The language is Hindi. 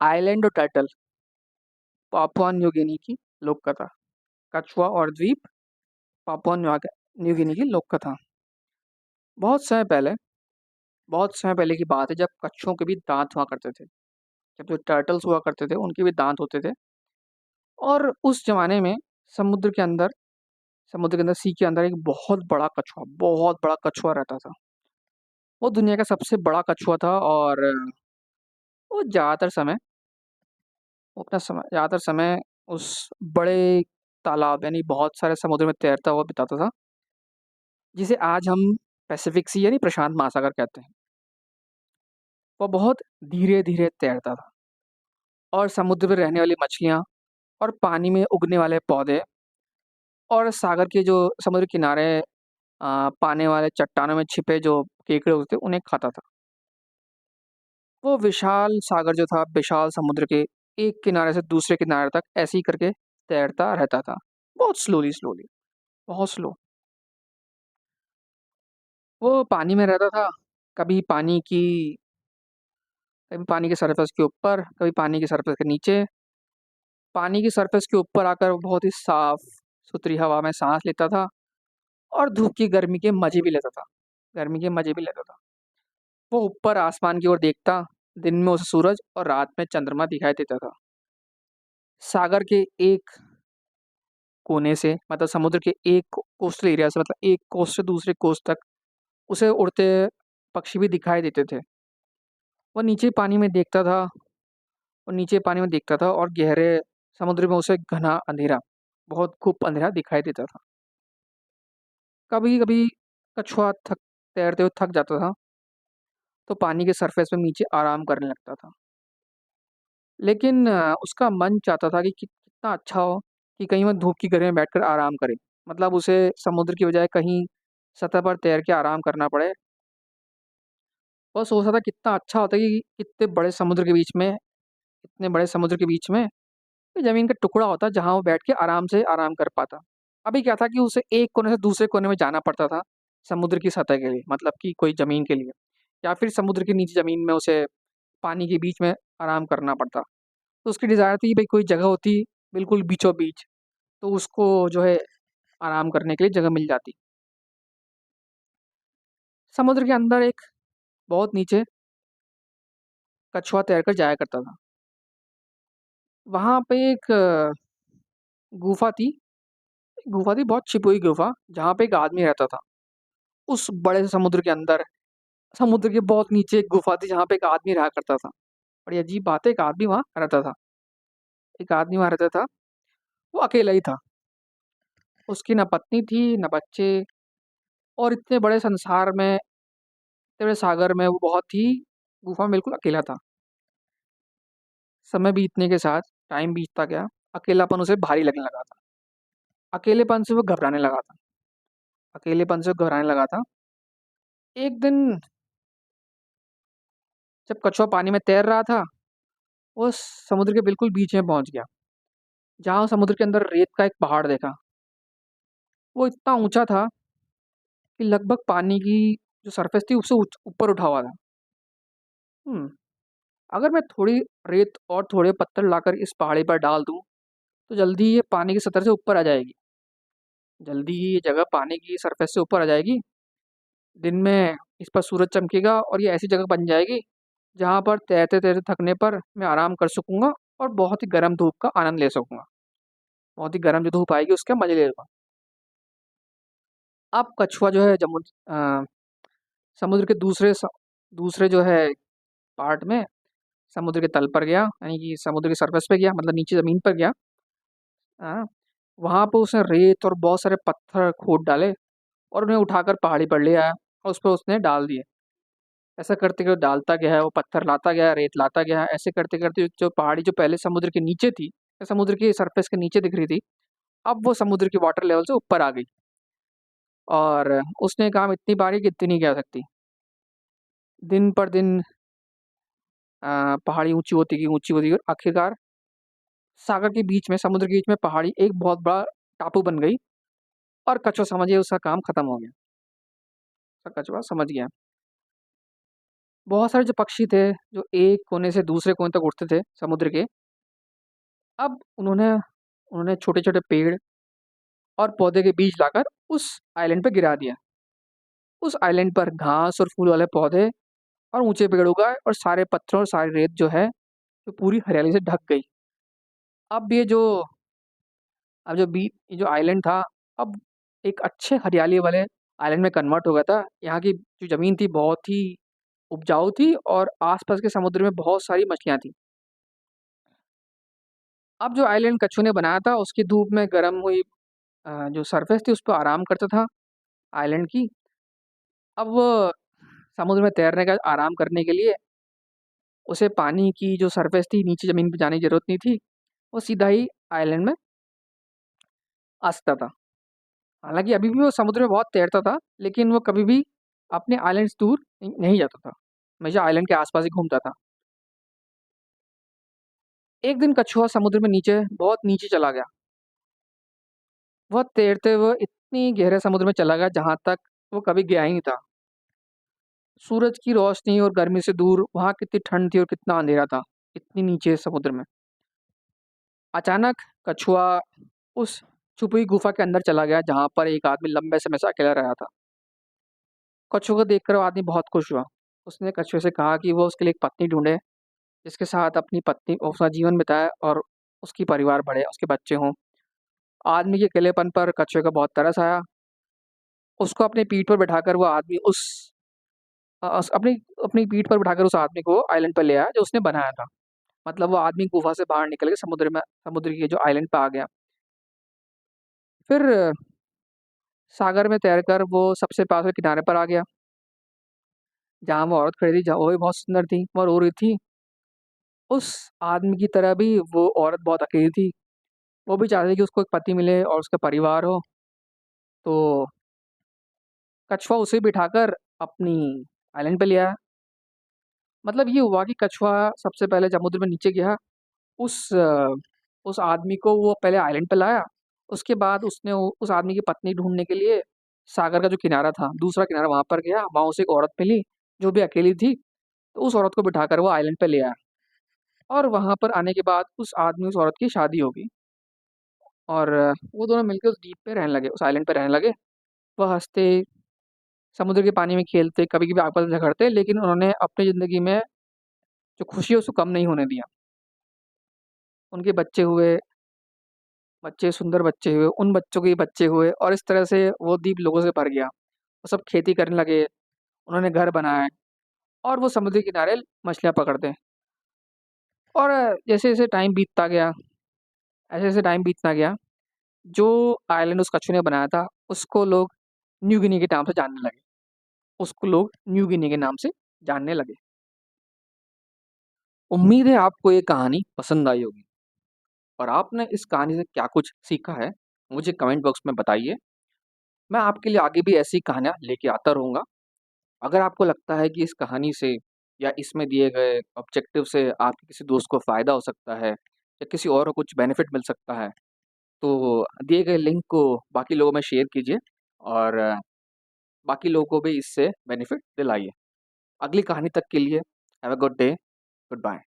आइलैंड और टर्टल, पापुआ न्यू गिनी की लोक कथा। कछुआ और द्वीप, पापुआ न्यू गिनी की लोक कथा। बहुत समय पहले बहुत समय पहले की बात है, जब कछुओं के भी दांत हुआ करते थे। जब जो टर्टल्स हुआ करते थे उनके भी दांत होते थे। और उस जमाने में समुद्र के अंदर सी के अंदर एक बहुत बड़ा कछुआ रहता था। वो दुनिया का सबसे बड़ा कछुआ था। और वो ज़्यादातर समय उस बड़े तालाब यानी बहुत सारे समुद्र में तैरता हुआ बिताता था, जिसे आज हम पैसिफिक सी यानी प्रशांत महासागर कहते हैं। वो बहुत धीरे धीरे तैरता था, और समुद्र में रहने वाली मछलियाँ और पानी में उगने वाले पौधे और सागर के जो समुद्र किनारे पाने वाले चट्टानों में छिपे जो केकड़े होते थे उन्हें खाता था। वो विशाल समुद्र के एक किनारे से दूसरे किनारे तक ऐसे ही करके तैरता रहता था, बहुत स्लोली स्लोली, बहुत स्लो। वो पानी में रहता था, कभी पानी के सरफेस के ऊपर, कभी पानी के सरफेस के नीचे। पानी की सरफेस के ऊपर आकर वो बहुत ही साफ सुथरी हवा में सांस लेता था, और धूप की गर्मी के मजे भी लेता था। वो ऊपर आसमान की ओर देखता, दिन में उसे सूरज और रात में चंद्रमा दिखाई देता था। सागर के एक कोने से, मतलब समुद्र के एक कोस्टल एरिया से, मतलब एक कोस्ट से दूसरे कोस्ट तक उसे उड़ते पक्षी भी दिखाई देते थे। वो नीचे पानी में देखता था और गहरे समुद्र में उसे घना अंधेरा, बहुत खूब अंधेरा दिखाई देता था। कभी कभी कछुआ थक तैरते हुए थक जाता था, तो पानी के सरफेस पे नीचे आराम करने लगता था। लेकिन उसका मन चाहता था कि कितना अच्छा हो कि कहीं वह धूप की गर्मी में बैठकर आराम करे। मतलब उसे समुद्र की बजाय कहीं सतह पर तैर के आराम करना पड़े। वह सोचता था कितना अच्छा होता कि इतने बड़े समुद्र के बीच में जमीन का टुकड़ा होता जहां वो बैठ के आराम से आराम कर पाता। अभी क्या था कि उसे एक कोने से दूसरे कोने में जाना पड़ता था, समुद्र की सतह के लिए, मतलब कि कोई जमीन के लिए, या फिर समुद्र के नीचे जमीन में उसे पानी के बीच में आराम करना पड़ता। तो उसकी डिज़ायर थी कि भाई कोई जगह होती बिल्कुल बीचों बीच, तो उसको जो है आराम करने के लिए जगह मिल जाती। समुद्र के अंदर एक बहुत नीचे कछुआ तैरकर जाया करता था। वहां पे एक गुफा थी, बहुत छिपी हुई गुफा, जहाँ पे एक आदमी रहता था। उस बड़े से समुद्र के अंदर, समुद्र के बहुत नीचे एक गुफा थी जहाँ पे एक आदमी रहा करता था। बड़ी अजीब बात है, एक आदमी वहां रहता था। वो अकेला ही था। उसकी न पत्नी थी न बच्चे, और इतने बड़े सागर में वो बहुत ही गुफा में बिल्कुल अकेला था। समय बीतने के साथ, टाइम बीतता गया, अकेलापन उसे भारी लगने लगा था। अकेलेपन से वो घबराने लगा था अकेलेपन से घबराने लगा था। एक दिन जब कछुआ पानी में तैर रहा था, वो समुद्र के बिल्कुल बीच में पहुंच गया, जहां समुद्र के अंदर रेत का एक पहाड़ देखा। वो इतना ऊंचा था कि लगभग पानी की जो सरफेस थी उससे ऊपर उठा हुआ था। हम्म अगर मैं थोड़ी रेत और थोड़े पत्थर लाकर इस पहाड़ी पर डाल दूं, तो जल्दी ही ये पानी की सतह से ऊपर आ जाएगी। जल्दी ही ये जगह पानी की सरफेस से ऊपर आ जाएगी। दिन में इस पर सूरज चमकेगा और ये ऐसी जगह बन जाएगी जहां पर तैरते तैरते थकने पर मैं आराम कर सकूंगा, और बहुत ही गर्म धूप का आनंद ले सकूंगा। बहुत ही गर्म जो धूप आएगी उसका मजे ले लूंगा। अब कछुआ जो है समुद्र के दूसरे जो है पार्ट में, समुद्र के तल पर गया, यानी कि समुद्र के सरफेस पे गया, मतलब नीचे जमीन पर गया। हाँ, वहां पर उसने रेत और बहुत सारे पत्थर खोद डाले, और उन्हें उठाकर पहाड़ी पर ले आया और उस पर उसने डाल दिए। ऐसा करते करते डालता गया है, वो पत्थर लाता गया, रेत लाता गया, ऐसे करते करते जो पहाड़ी जो पहले समुद्र के नीचे थी, समुद्र की सरफेस के नीचे दिख रही थी, अब वो समुद्र की वाटर लेवल से ऊपर आ गई। और उसने काम इतनी बारी कि इतनी नहीं कह सकती। दिन पर दिन पहाड़ी ऊंची होती गई, और आखिरकार समुद्र के बीच में पहाड़ी एक बहुत बड़ा टापू बन गई। और कछुआ समझिए उसका काम खत्म हो गया। कछुआ समझ गया। बहुत सारे जो पक्षी थे, जो एक कोने से दूसरे कोने तक उड़ते थे समुद्र के, अब उन्होंने छोटे-छोटे पेड़ और पौधे के बीज लाकर उस आइलैंड पे गिरा दिया। उस आइलैंड पर घास और फूल वाले पौधे और ऊँचे पेड़ उगाए और सारे पत्थर और सारी रेत जो है, वो पूरी हरियाली से ढक गई। अब ये जो अब जो बी ये जो आइलैंड था, अब एक अच्छे हरियाली वाले आइलैंड में कन्वर्ट हो गया था। यहाँ की जो ज़मीन थी बहुत ही उपजाऊ थी और आस-पास के समुद्र में बहुत सारी मछलियाँ थी। अब जो आइलैंड कछुए ने बनाया था, उसकी धूप में गर्म हुई जो सरफेस थी, उस पे आराम करता था आइलैंड की। अब वो समुद्र में तैरने का आराम करने के लिए उसे पानी की जो सरफेस थी, नीचे ज़मीन पे जाने की ज़रूरत नहीं थी। वो सीधा ही आइलैंड में आ सकता था। हालाँकि अभी भी वो समुद्र में बहुत तैरता था, लेकिन वो कभी भी अपने आइलैंड से दूर नहीं जाता था। हमेशा आइलैंड के आस-पास ही घूमता था। एक दिन कछुआ समुद्र में बहुत नीचे चला गया। वह तैरते हुए इतनी गहरे समुद्र में चला गया, जहाँ तक वो कभी गया ही नहीं था। सूरज की रोशनी और गर्मी से दूर वहाँ कितनी ठंड थी और कितना अंधेरा था, इतनी नीचे समुद्र में। अचानक कछुआ उस छुपी हुई गुफा के अंदर चला गया, जहाँ पर एक आदमी लंबे समय से अकेला रहा था। कछुए को देखकर वो आदमी बहुत खुश हुआ। उसने कछुए से कहा कि वो उसके लिए एक पत्नी ढूँढे, जिसके साथ अपनी पत्नी अपना जीवन बिताए और उसकी परिवार बढ़े, उसके बच्चे हों। आदमी के अकेलेपन पर कछुए को बहुत तरस आया। उसको अपनी पीठ पर बिठाकर वो आदमी उस अ, अस अपनी अपनी पीठ पर बिठाकर उस आदमी को आइलैंड पे ले आया, जो उसने बनाया था। मतलब वो आदमी गुफा से बाहर निकल के समुद्र के जो आइलैंड पे आ गया। फिर सागर में तैरकर वो सबसे पास के किनारे पर आ गया, जहाँ वो औरत खड़ी थी, वो भी बहुत सुंदर थी, वो रो रही थी। उस आदमी की तरह भी वो औरत बहुत अकेली थी। वो भी चाहती थी कि उसको एक पति मिले और उसका परिवार हो। तो कछुआ उसे बिठाकर अपनी आइलैंड पे ले आया। मतलब ये हुआ कि कछुआ सबसे पहले समुद्र में नीचे गया, उस अ, उस आदमी को वो पहले आइलैंड पे लाया। उसके बाद उसने उस आदमी की पत्नी ढूँढने के लिए सागर का जो किनारा था, दूसरा किनारा वहाँ पर गया, वहाँ उसे एक औरत मिली, जो भी अकेली थी। तो उस औरत को बिठाकर वो आइलैंड पे ले आया और वहाँ पर आने के बाद उस आदमी उस औरत की शादी हो गई और वो दोनों मिलके उस द्वीप पे रहने लगे, उस आइलैंड पे रहने लगे। वह हँसते, समुद्र के पानी में खेलते, कभी-कभी आपस में झगड़ते, लेकिन उन्होंने अपनी ज़िंदगी में जो खुशी है उसको कम नहीं होने दिया। उनके बच्चे हुए, सुंदर बच्चे हुए, उन बच्चों के भी बच्चे हुए और इस तरह से वो द्वीप लोगों से भर गया। वो सब खेती करने लगे, उन्होंने घर बनाए और वो समुद्र के किनारे मछलियाँ पकड़ते। और जैसे-जैसे टाइम बीतता गया, ऐसे-ऐसे टाइम बीतता गया, जो आइलैंड उस कछुए ने बनाया था, उसको लोग न्यू गिनी के नाम से जानने लगे। उसको लोग न्यू गिनी के नाम से जानने लगे। उम्मीद है आपको ये कहानी पसंद आई होगी और आपने इस कहानी से क्या कुछ सीखा है, मुझे कमेंट बॉक्स में बताइए। मैं आपके लिए आगे भी ऐसी कहानियाँ लेके आता रहूँगा। अगर आपको लगता है कि इस कहानी से या इसमें दिए गए ऑब्जेक्टिव से आपके किसी दोस्त को फ़ायदा हो सकता है या किसी और को कुछ बेनिफिट मिल सकता है, तो दिए गए लिंक को बाकी लोगों में शेयर कीजिए और बाकी लोगों को भी इससे बेनिफिट दिलाइए। अगली कहानी तक के लिए have a good day, good bye.